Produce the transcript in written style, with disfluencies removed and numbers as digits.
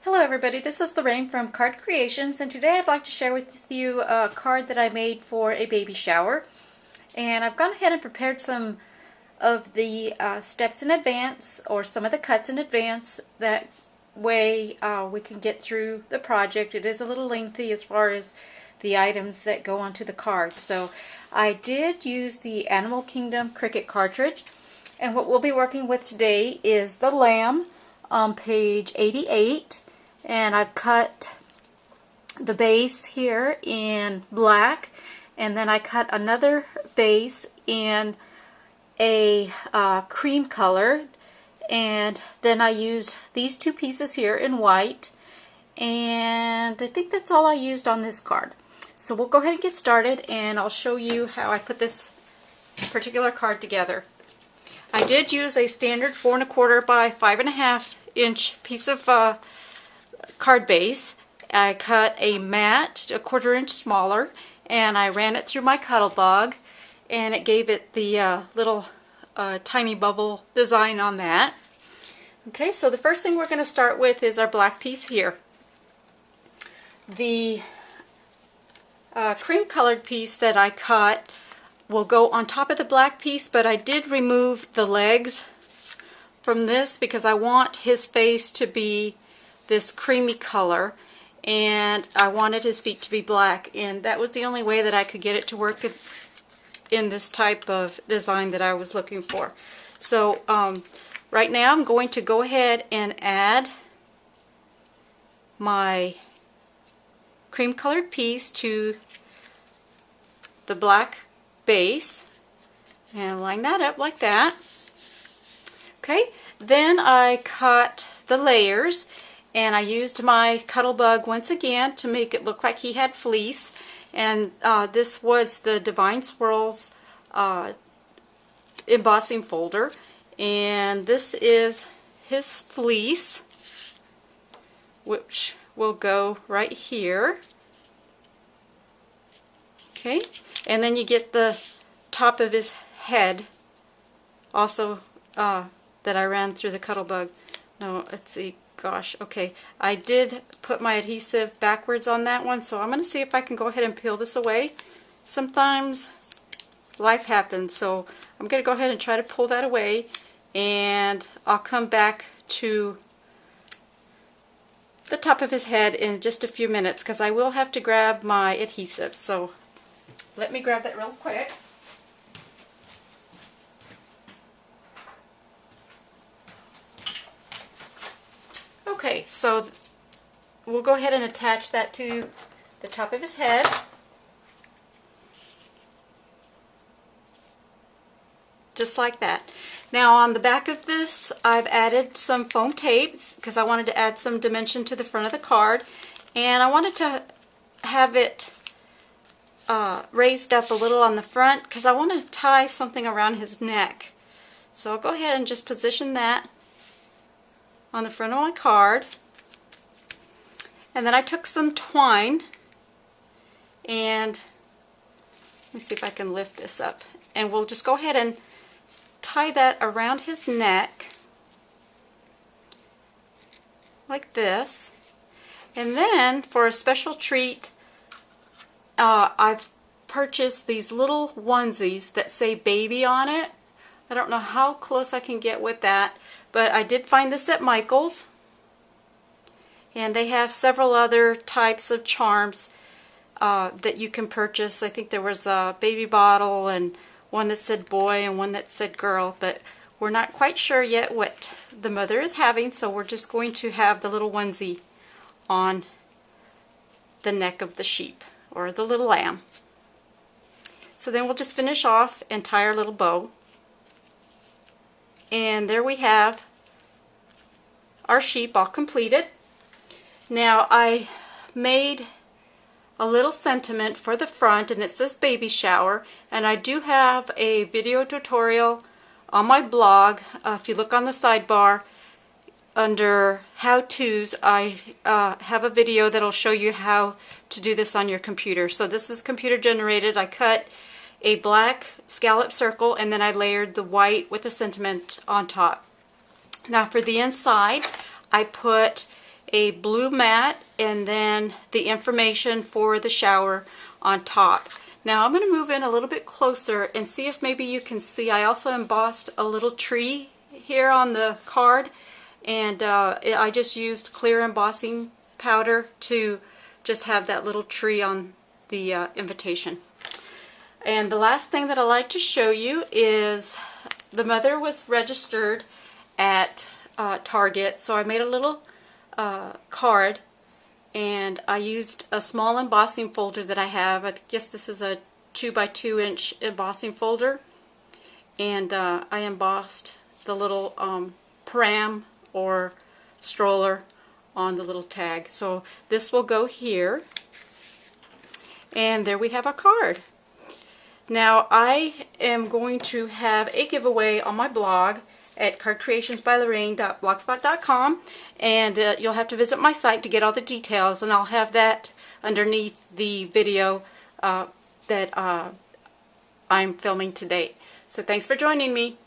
Hello everybody, this is Lorraine from Card Creations, and today I'd like to share with you a card that I made for a baby shower. And I've gone ahead and prepared some of the steps in advance, or some of the cuts in advance. That way we can get through the project. It is a little lengthy as far as the items that go onto the card. So I did use the Animal Kingdom Cricut cartridge, and what we'll be working with today is the lamb on page 88. And I've cut the base here in black, and then I cut another base in a cream color, and then I used these two pieces here in white, and I think that's all I used on this card. So we'll go ahead and get started, and I'll show you how I put this particular card together. I did use a standard 4 1/4 by 5 1/2 inch piece of card base. I cut a mat 1/4 inch smaller, and I ran it through my Cuttlebug, and it gave it the little tiny bubble design on that. Okay, so the first thing we're going to start with is our black piece here. The cream colored piece that I cut will go on top of the black piece, but I did remove the legs from this because I want his face to be this creamy color, and I wanted his feet to be black, and that was the only way that I could get it to work in this type of design that I was looking for. So right now I'm going to go ahead and add my cream colored piece to the black base and line that up like that. Okay, then I cut the layers, and I used my Cuttlebug once again to make it look like he had fleece, and this was the Divine Swirls embossing folder, and this is his fleece, which will go right here. Okay, and then you get the top of his head also that I ran through the Cuttlebug. No, let's see. Gosh, okay, I did put my adhesive backwards on that one, so I'm going to see if I can go ahead and peel this away. Sometimes life happens, so I'm going to go ahead and try to pull that away, and I'll come back to the top of his head in just a few minutes, because I will have to grab my adhesive. So let me grab that real quick. Okay, so we'll go ahead and attach that to the top of his head. Just like that. Now on the back of this, I've added some foam tapes because I wanted to add some dimension to the front of the card, and I wanted to have it raised up a little on the front because I want to tie something around his neck. So I'll go ahead and just position that on the front of my card, and then I took some twine, and let me see if I can lift this up, and we'll just go ahead and tie that around his neck like this. And then for a special treat, I've purchased these little onesies that say baby on it. I don't know how close I can get with that, but I did find this at Michael's, and they have several other types of charms that you can purchase. I think there was a baby bottle and one that said boy and one that said girl, but we're not quite sure yet what the mother is having, so we're just going to have the little onesie on the neck of the sheep, or the little lamb. So then we'll just finish off and tie our little bow. And there we have our sheep all completed. Now I made a little sentiment for the front, and it says baby shower, and I do have a video tutorial on my blog. If you look on the sidebar under how-tos, I have a video that'll show you how to do this on your computer. So this is computer generated. I cut a black scallop circle, and then I layered the white with a sentiment on top. Now for the inside, I put a blue mat, and then the information for the shower on top. Now I'm going to move in a little bit closer and see if maybe you can see. I also embossed a little tree here on the card, and I just used clear embossing powder to just have that little tree on the invitation. And the last thing that I'd like to show you is the mother was registered at Target, so I made a little card, and I used a small embossing folder that I have. I guess this is a 2x2 inch embossing folder, and I embossed the little pram or stroller on the little tag. So this will go here, and there we have our card. Now I am going to have a giveaway on my blog at cardcreationsbylorraine.blogspot.com, and you'll have to visit my site to get all the details, and I'll have that underneath the video that I'm filming today. So thanks for joining me.